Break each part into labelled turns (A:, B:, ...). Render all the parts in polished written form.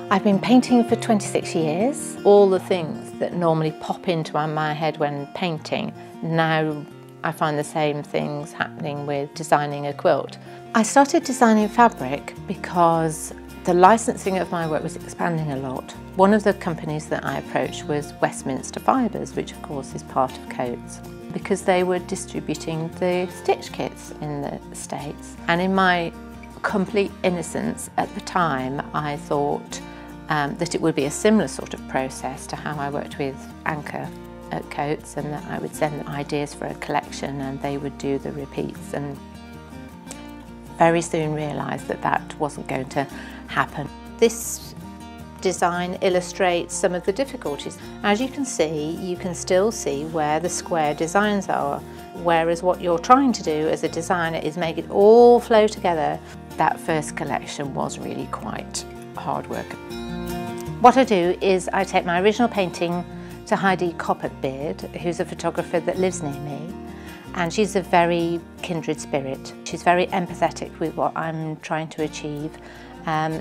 A: I've been painting for 26 years. All the things that normally pop into my head when painting, now I find the same things happening with designing a quilt. I started designing fabric because the licensing of my work was expanding a lot. One of the companies that I approached was Westminster Fibres, which of course is part of Coats, because they were distributing the stitch kits in the States. And in my complete innocence at the time, I thought that it would be a similar sort of process to how I worked with Anchor at Coats, and that I would send them ideas for a collection and they would do the repeats, and very soon realised that that wasn't going to happen. This design illustrates some of the difficulties. As you can still see where the square designs are, whereas what you're trying to do as a designer is make it all flow together. That first collection was really quite hard work. What I do is I take my original painting to Heidi Copperbeard, who's a photographer that lives near me, and she's a very kindred spirit. She's very empathetic with what I'm trying to achieve,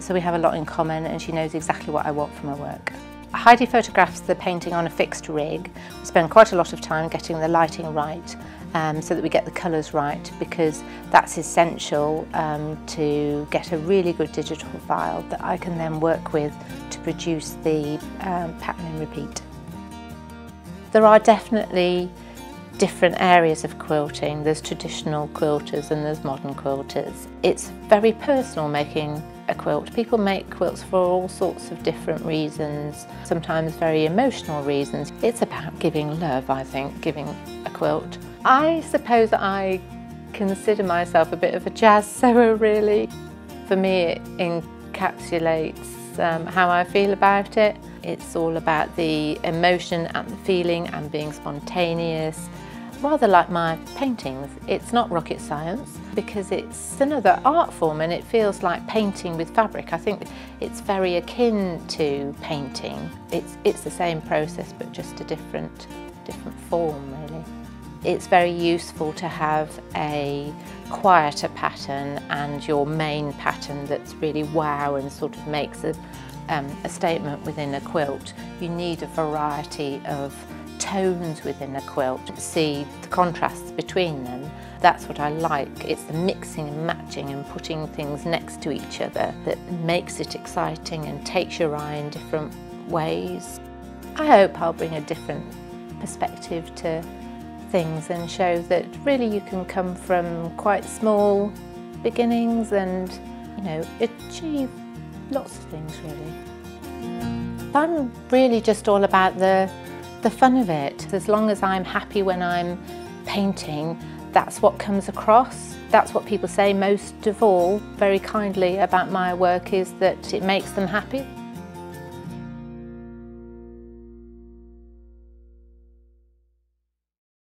A: so we have a lot in common, and she knows exactly what I want from her work. Heidi photographs the painting on a fixed rig. We spend quite a lot of time getting the lighting right, so that we get the colours right, because that's essential to get a really good digital file that I can then work with to produce the pattern and repeat. There are definitely different areas of quilting. There's traditional quilters and there's modern quilters. It's very personal making a quilt. People make quilts for all sorts of different reasons, sometimes very emotional reasons. It's about giving love, I think, giving a quilt. I suppose I consider myself a bit of a jazz sewer, really. For me, it encapsulates how I feel about it. It's all about the emotion and the feeling and being spontaneous. Rather like my paintings, it's not rocket science because it's another art form and it feels like painting with fabric. I think it's very akin to painting. It's the same process but just a different form, really. It's very useful to have a quieter pattern and your main pattern that's really wow and sort of makes a statement within a quilt. You need a variety of tones within a quilt to see the contrasts between them. That's what I like. It's the mixing and matching and putting things next to each other that makes it exciting and takes your eye in different ways. I hope I'll bring a different perspective to things and show that really you can come from quite small beginnings and, you know, achieve lots of things, really. I'm really just all about the fun of it. As long as I'm happy when I'm painting, that's what comes across. That's what people say most of all, very kindly, about my work, is that it makes them happy.